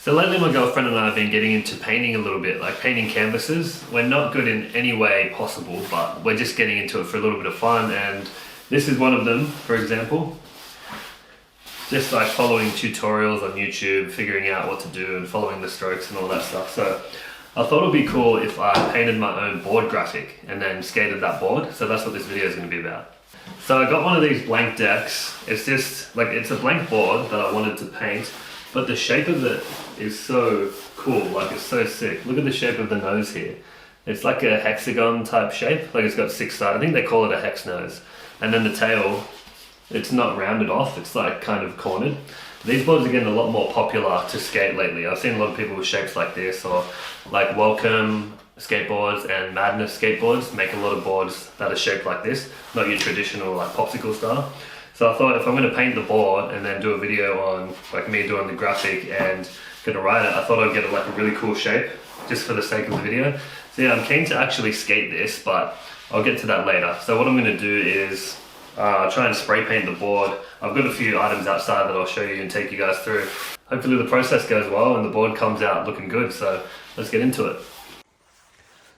So lately my girlfriend and I have been getting into painting a little bit, like painting canvases. We're not good in any way possible, but we're just getting into it for a little bit of fun, and this is one of them, for example. Just like following tutorials on YouTube, figuring out what to do and following the strokes and all that stuff. So I thought it'd be cool if I painted my own board graphic and then skated that board. So that's what this video is going to be about. So I got one of these blank decks. It's just like, it's a blank board that I wanted to paint, but the shape of it is so cool, like it's so sick. Look at the shape of the nose here. It's like a hexagon type shape, like it's got 6 sides. I think they call it a hex nose. And then the tail, it's not rounded off, it's like kind of cornered. These boards are getting a lot more popular to skate lately. I've seen a lot of people with shapes like this, or like Welcome skateboards and Madness skateboards make a lot of boards that are shaped like this, not your traditional like popsicle style. So I thought if I'm going to paint the board and then do a video on like me doing the graphic and gonna ride it, I thought I'd get it like a really cool shape just for the sake of the video. So yeah, I'm keen to actually skate this, but I'll get to that later. So what I'm going to do is try and spray paint the board. I've got a few items outside that I'll show you and take you guys through. Hopefully the process goes well and the board comes out looking good, so let's get into it.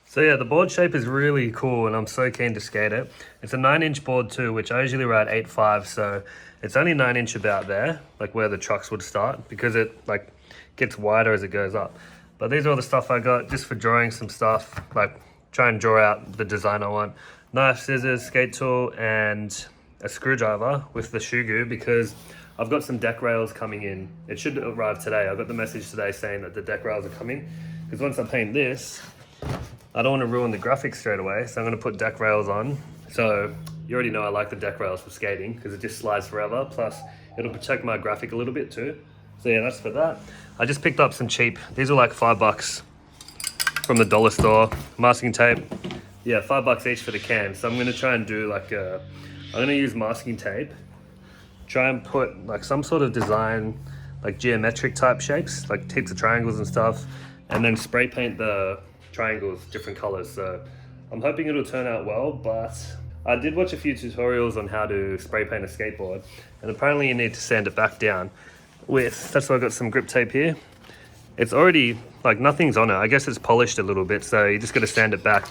So yeah, the board shape is really cool and I'm so keen to skate it. It's a 9-inch board too, which I usually ride 8.5, so it's only 9-inch about there, like where the trucks would start, because it like gets wider as it goes up. But these are all the stuff I got just for drawing some stuff, like try and draw out the design I want. Knife, scissors, skate tool, and a screwdriver with the shoe glue, because I've got some deck rails coming in. It should arrive today. I got the message today saying that the deck rails are coming, because once I paint this, I don't want to ruin the graphics straight away, so I'm going to put deck rails on. So you already know I like the deck rails for skating because it just slides forever, plus it'll protect my graphic a little bit too. So yeah, that's for that. I just picked up some cheap, these are like $5 from the dollar store, masking tape. Yeah, $5 each for the can. So I'm going to try and do like I'm going to use masking tape, try and put like some sort of design, like geometric type shapes, like heaps of triangles and stuff, and then spray paint the triangles different colors. So I'm hoping it'll turn out well, but I did watch a few tutorials on how to spray paint a skateboard, and apparently you need to sand it back down with, that's why I got some grip tape here. It's already like nothing's on it. I guess it's polished a little bit, so you just got to sand it back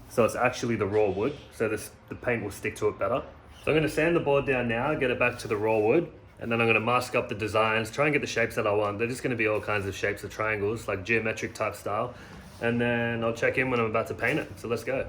so it's actually the raw wood, so the paint will stick to it better. So I'm going to sand the board down now, get it back to the raw wood, and then I'm going to mask up the designs, try and get the shapes that I want. They're just going to be all kinds of shapes of triangles, like geometric type style. And then I'll check in when I'm about to paint it. So let's go.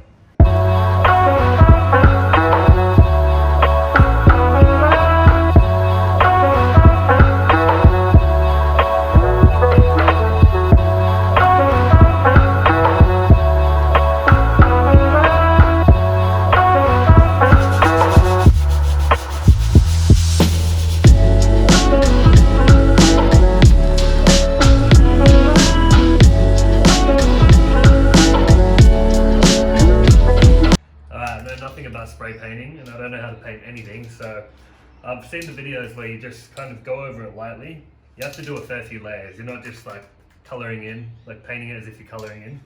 About spray painting, and I don't know how to paint anything, so I've seen the videos where you just kind of go over it lightly. You have to do a fair few layers. You're not just like coloring in, like painting it as if you're coloring in.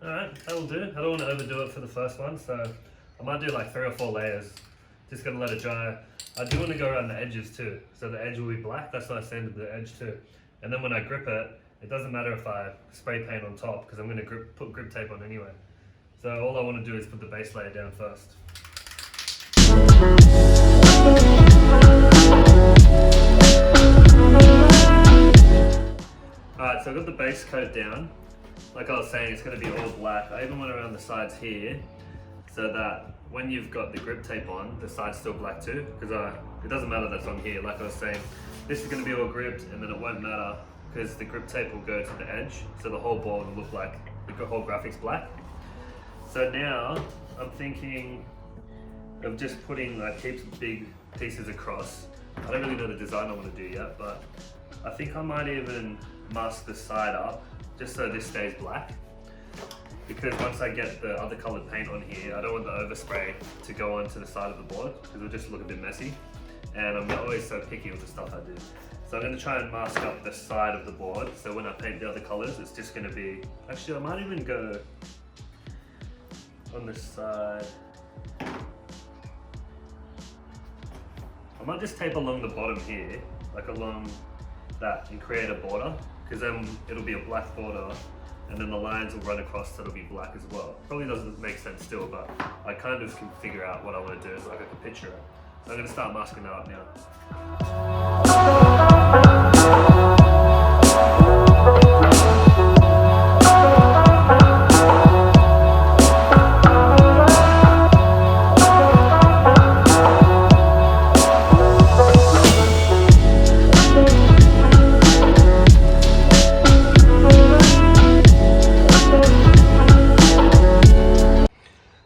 Alright, that'll do. I don't want to overdo it for the first one, so I might do like 3 or 4 layers. Just gonna let it dry. I do want to go around the edges too, so the edge will be black. That's why I sanded the edge too. And then when I grip it, it doesn't matter if I spray paint on top, because I'm gonna put grip tape on anyway. So all I want to do is put the base layer down first. Alright, so I got the base coat down. Like I was saying, it's going to be all black. I even went around the sides here, so that when you've got the grip tape on, the side's still black too, because it doesn't matter that's on here. Like I was saying, this is going to be all gripped, and then it won't matter because the grip tape will go to the edge, so the whole board will look like the whole graphic's black. So now I'm thinking of just putting like heaps of big pieces across. I don't really know the design I want to do yet, but I think I might even mask the side up just so this stays black. Because once I get the other colored paint on here, I don't want the overspray to go onto the side of the board because it'll just look a bit messy. And I'm always so picky with the stuff I do. So I'm going to try and mask up the side of the board, so when I paint the other colours it's just going to be... Actually I might even go on this side. I might just tape along the bottom here, like along that, and create a border, because then it'll be a black border and then the lines will run across so it'll be black as well. Probably doesn't make sense still, but I kind of can figure out what I want to do, like I can picture it. So I'm going to start masking that up now.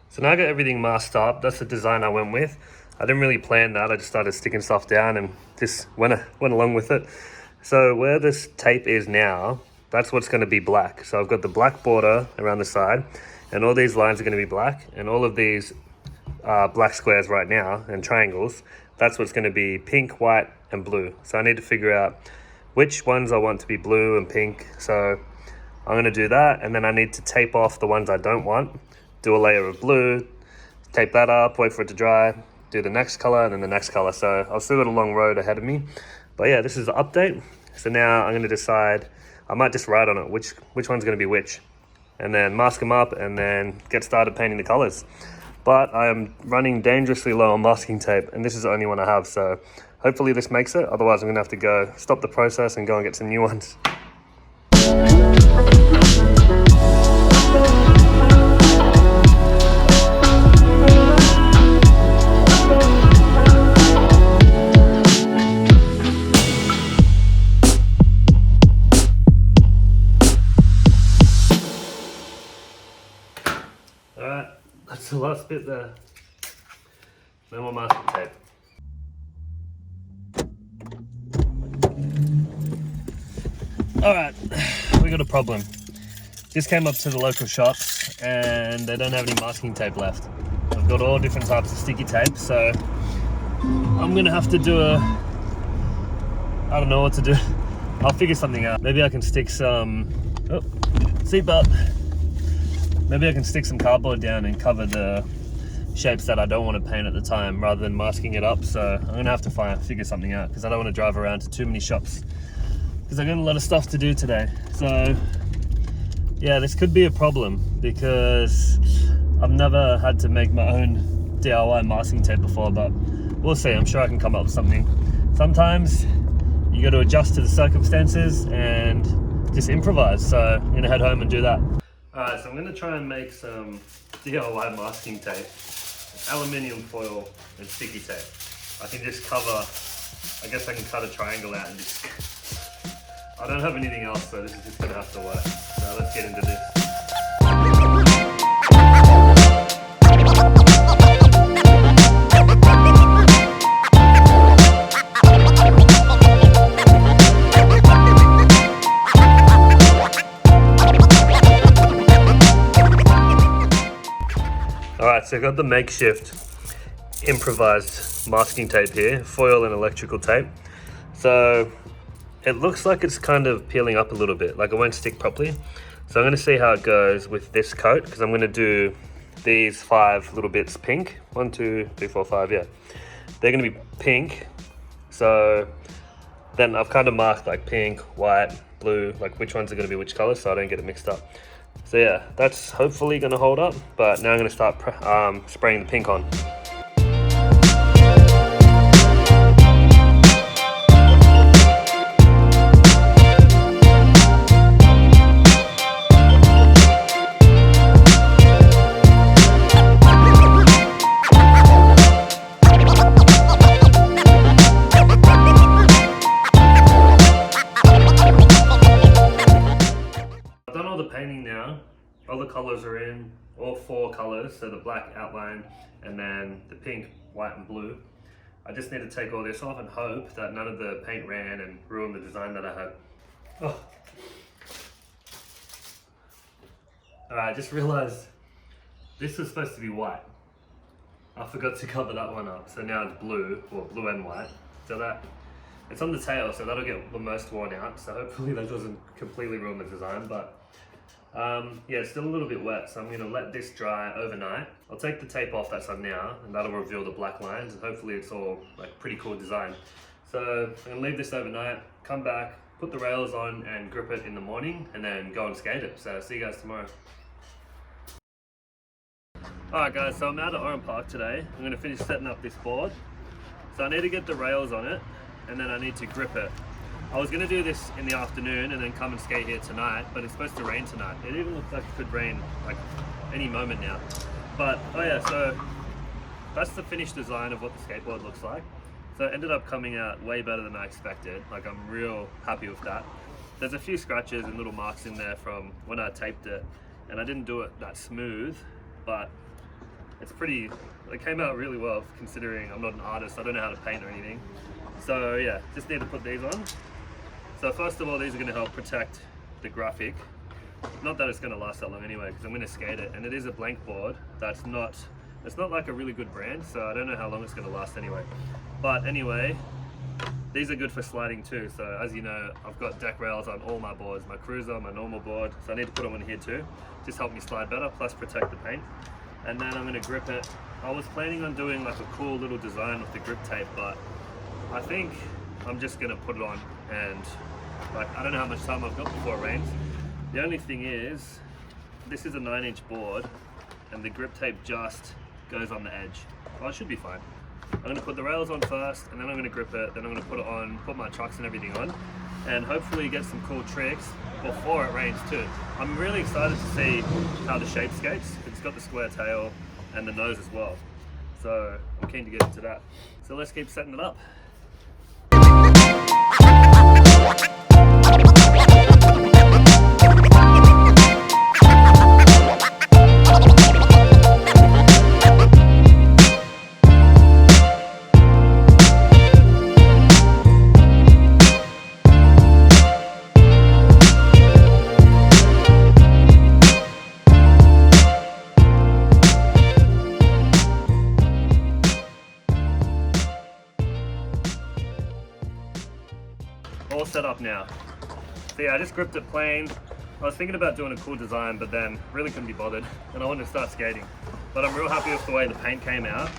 So now I got everything masked up. That's the design I went with. I didn't really plan that. I just started sticking stuff down and just went along with it. So where this tape is now, that's what's going to be black. So I've got the black border around the side, and all these lines are going to be black, and all of these black squares right now and triangles, that's what's going to be pink, white and blue. So I need to figure out which ones I want to be blue and pink. So I'm going to do that, and then I need to tape off the ones I don't want, do a layer of blue, tape that up, wait for it to dry, do the next color and then the next color. So I've still got a long road ahead of me, but yeah, this is the update. So now I'm going to decide, I might just write on it which one's going to be which, and then mask them up and then get started painting the colors. But I am running dangerously low on masking tape, and this is the only one I have, so hopefully this makes it. Otherwise I'm going to have to go stop the process and go and get some new ones. Alright, that's the last bit there. No more masking tape. Alright, we got a problem. Just came up to the local shops and they don't have any masking tape left. I've got all different types of sticky tape, so I'm gonna have to do I don't know what to do. I'll figure something out. Maybe I can stick some, seatbelt. Maybe I can stick some cardboard down and cover the shapes that I don't want to paint at the time rather than masking it up. So I'm gonna have to figure something out, because I don't want to drive around to too many shops, because I've got a lot of stuff to do today. So yeah, this could be a problem because I've never had to make my own DIY masking tape before, but we'll see. I'm sure I can come up with something. Sometimes you got to adjust to the circumstances and just improvise. So I'm gonna head home and do that. Alright, so I'm going to try and make some DIY masking tape, aluminium foil and sticky tape. I can just cover, I guess I can cut a triangle out and just, I don't have anything else, so this is just going to have to work. So let's get into this. Alright, so I've got the makeshift improvised masking tape here, foil and electrical tape. So it looks like it's kind of peeling up a little bit, like it won't stick properly. So I'm going to see how it goes with this coat, because I'm going to do these 5 little bits pink. 1, 2, 3, 4, 5, yeah. They're going to be pink. So then I've kind of marked like pink, white, blue, like which ones are going to be which color, so I don't get it mixed up. So yeah, that's hopefully going to hold up, but now I'm going to start spraying the pink on. I've done all the painting now. All the colors are in, all 4 colors, so the black outline and then the pink, white and blue. I just need to take all this off and hope that none of the paint ran and ruined the design that I had. Oh. Alright, I just realized this was supposed to be white. I forgot to cover that one up, so now it's blue, or blue and white. So It's on the tail, so that'll get the most worn out. So hopefully that doesn't completely ruin the design, but yeah, it's still a little bit wet. So I'm gonna let this dry overnight. I'll take the tape off that's on now, and that'll reveal the black lines, and hopefully it's all like pretty cool design. So I'm gonna leave this overnight, come back, put the rails on and grip it in the morning, and then go and skate it. So see you guys tomorrow. Alright guys, so I'm out at Oran Park today. I'm going to finish setting up this board. So I need to get the rails on it, and then I need to grip it. I was going to do this in the afternoon and then come and skate here tonight, but it's supposed to rain tonight. It even looks like it could rain like any moment now. But oh yeah, so that's the finished design of what the skateboard looks like. So it ended up coming out way better than I expected. Like, I'm real happy with that. There's a few scratches and little marks in there from when I taped it, and I didn't do it that smooth, but it's pretty, it came out really well considering I'm not an artist, I don't know how to paint or anything. So yeah, just need to put these on. So first of all, these are going to help protect the graphic. Not that it's going to last that long anyway, because I'm going to skate it, and it is a blank board that's not, it's not like a really good brand, so I don't know how long it's going to last anyway. But anyway, these are good for sliding too. So as you know, I've got deck rails on all my boards, my cruiser, my normal board, so I need to put them on here too. Just help me slide better, plus protect the paint. And then I'm going to grip it. I was planning on doing like a cool little design with the grip tape, but I think I'm just going to put it on, and like, I don't know how much time I've got before it rains. The only thing is, this is a 9-inch board and the grip tape just goes on the edge. Well, it should be fine. I'm going to put the rails on first, and then I'm going to grip it, then I'm going to put it on, put my trucks and everything on, and hopefully get some cool tricks before it rains too. I'm really excited to see how the shape skates. It's got the square tail and the nose as well. So I'm keen to get into that. So let's keep setting it up. All set up now. So yeah, I just gripped it plain. I was thinking about doing a cool design, but then really couldn't be bothered, and I wanted to start skating. But I'm real happy with the way the paint came out.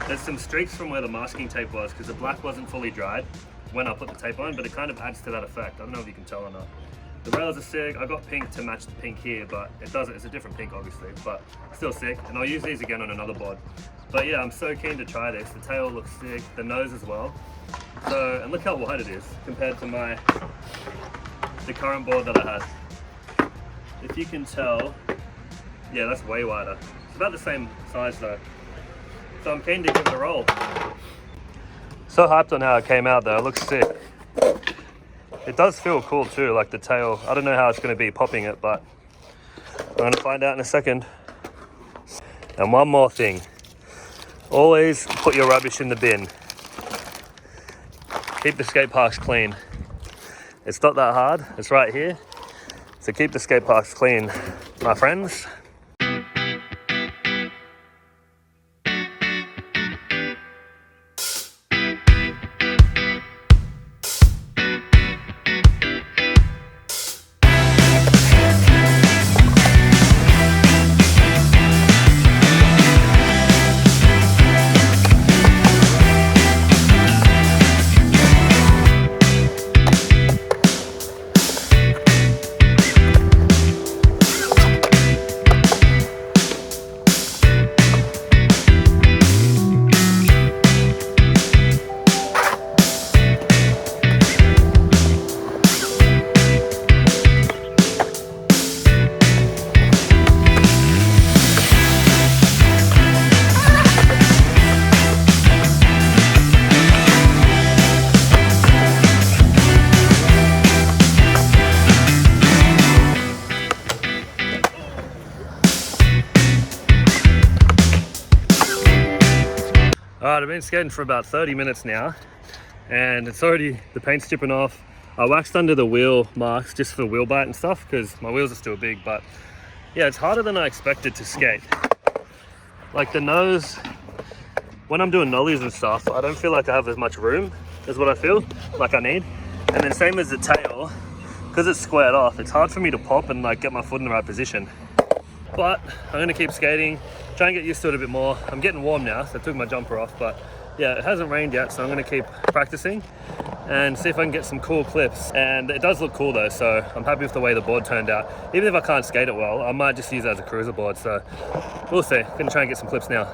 There's some streaks from where the masking tape was, because the black wasn't fully dried when I put the tape on, but it kind of adds to that effect. I don't know if you can tell or not. The rails are sick. I got pink to match the pink here, but it doesn't, it's a different pink obviously, but still sick. And I'll use these again on another board. But yeah, I'm so keen to try this. The tail looks sick, the nose as well. So, and look how wide it is compared to the current board that I had. If you can tell, yeah, that's way wider. It's about the same size though. So I'm keen to give it a roll. So hyped on how it came out though, it looks sick. It does feel cool too, like the tail. I don't know how it's going to be popping it, but I'm going to find out in a second. And one more thing, always put your rubbish in the bin. Keep the skate parks clean. It's not that hard, it's right here. So keep the skate parks clean, my friends. Alright, I've been skating for about 30 minutes now, and it's already, the paint's chipping off. I waxed under the wheel marks just for wheel bite and stuff, because my wheels are still big, but yeah, it's harder than I expected to skate. Like the nose, when I'm doing nollies and stuff, I don't feel like I have as much room, is what I feel like I need. And then same as the tail, because it's squared off, it's hard for me to pop and like get my foot in the right position. But I'm gonna keep skating, try and get used to it a bit more. I'm getting warm now, so I took my jumper off, but yeah, it hasn't rained yet, so I'm gonna keep practicing and see if I can get some cool clips. And it does look cool though, so I'm happy with the way the board turned out. Even if I can't skate it well, I might just use it as a cruiser board, so we'll see. Gonna try and get some clips now.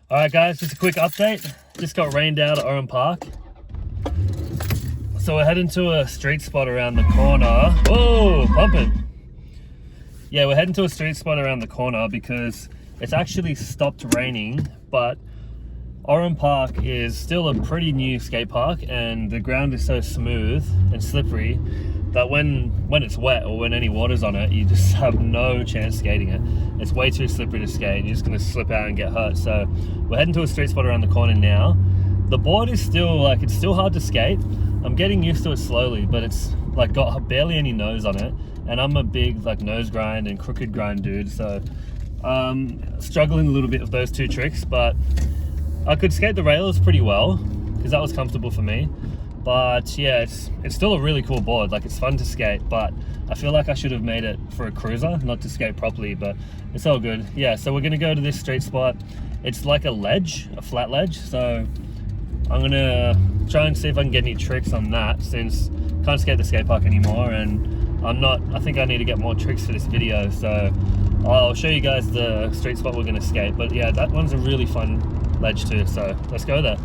Alright guys, just a quick update. Just got rained out at Oran Park. So we're heading to a street spot around the corner. Whoa, pumping. Yeah, we're heading to a street spot around the corner because it's actually stopped raining, but Oran Park is still a pretty new skate park and the ground is so smooth and slippery that when it's wet or when any water's on it, you just have no chance skating it. It's way too slippery to skate. You're just gonna slip out and get hurt. So we're heading to a street spot around the corner now. The board is still like, it's still hard to skate. I'm getting used to it slowly, but it's like got barely any nose on it. And I'm a big like nose grind and crooked grind dude. So struggling a little bit with those two tricks, but I could skate the rails pretty well because that was comfortable for me. But yeah, it's still a really cool board. Like it's fun to skate, but I feel like I should have made it for a cruiser, not to skate properly, but it's all good. Yeah, so we're gonna go to this street spot. It's like a ledge, a flat ledge. So I'm gonna try and see if I can get any tricks on that since I can't skate the skate park anymore. And I think I need to get more tricks for this video. So I'll show you guys the street spot we're gonna skate. But yeah, that one's a really fun ledge too. So let's go there.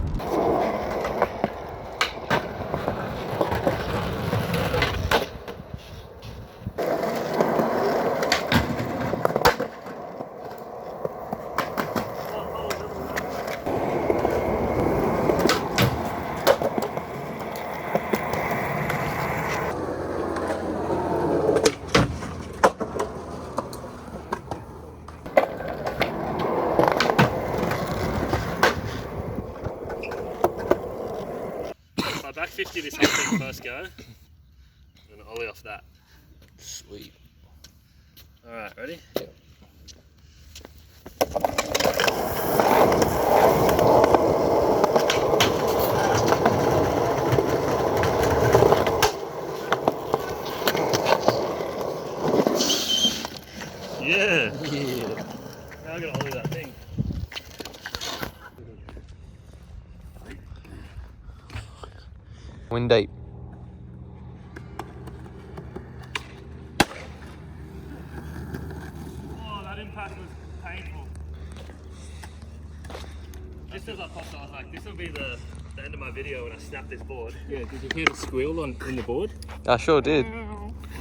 Back 50 this whole thing first go. I'm gonna ollie off that. Sweet. Alright, ready? Yep. Yeah! Yeah! Now I gotta ollie that thing. Wind deep. Oh, that impact was painful. Just as I popped, I was like, this will be the end of my video when I snap this board. Yeah, did you hear the squeal in the board? I sure did.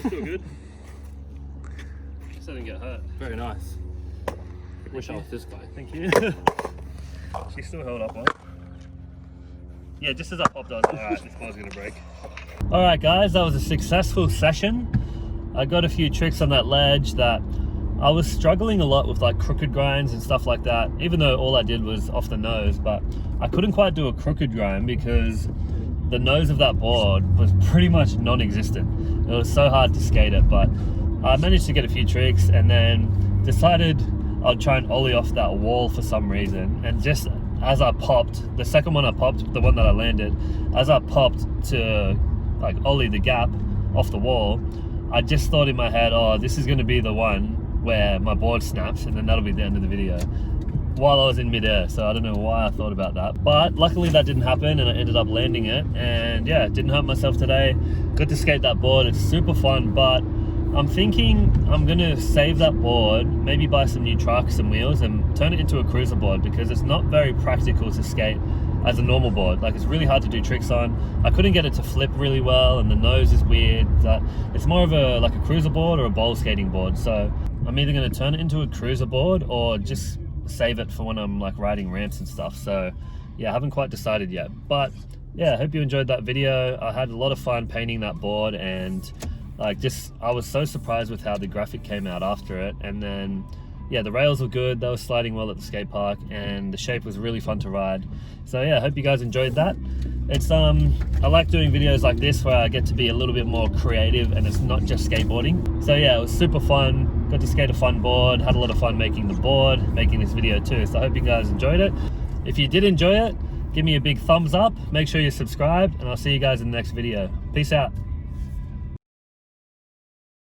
Still good. Just didn't get hurt. Very nice. Wish I was this guy. Thank you. She still held up on it. Yeah, just as I popped, I was like, alright, this board's gonna break. Alright guys, that was a successful session. I got a few tricks on that ledge that I was struggling a lot with, like crooked grinds and stuff like that, even though all I did was off the nose, but I couldn't quite do a crooked grind because the nose of that board was pretty much non-existent. It was so hard to skate it, but I managed to get a few tricks and then decided I'd try and ollie off that wall for some reason. And just as I popped, the second one I popped, the one that I landed, as I popped to like ollie the gap off the wall, I just thought in my head, oh, this is going to be the one where my board snaps and then that'll be the end of the video while I was in midair. So I don't know why I thought about that, but luckily that didn't happen and I ended up landing it, and yeah, didn't hurt myself today. Good to skate that board, it's super fun. But I'm thinking I'm gonna save that board, maybe buy some new trucks and wheels and turn it into a cruiser board, because it's not very practical to skate as a normal board. Like, it's really hard to do tricks on. I couldn't get it to flip really well and the nose is weird. It's more of a like a cruiser board or a bowl skating board. So I'm either going to turn it into a cruiser board or just save it for when I'm like riding ramps and stuff. So yeah, I haven't quite decided yet, but yeah, I hope you enjoyed that video. I had a lot of fun painting that board, and like I was so surprised with how the graphic came out after it. And then yeah, the rails were good, they were sliding well at the skate park, and the shape was really fun to ride. So yeah, I hope you guys enjoyed that. It's I like doing videos like this where I get to be a little bit more creative and it's not just skateboarding. So yeah, it was super fun. Got to skate a fun board, had a lot of fun making the board, making this video too. So I hope you guys enjoyed it. If you did enjoy it, give me a big thumbs up, make sure you're subscribed, and I'll see you guys in the next video. Peace out.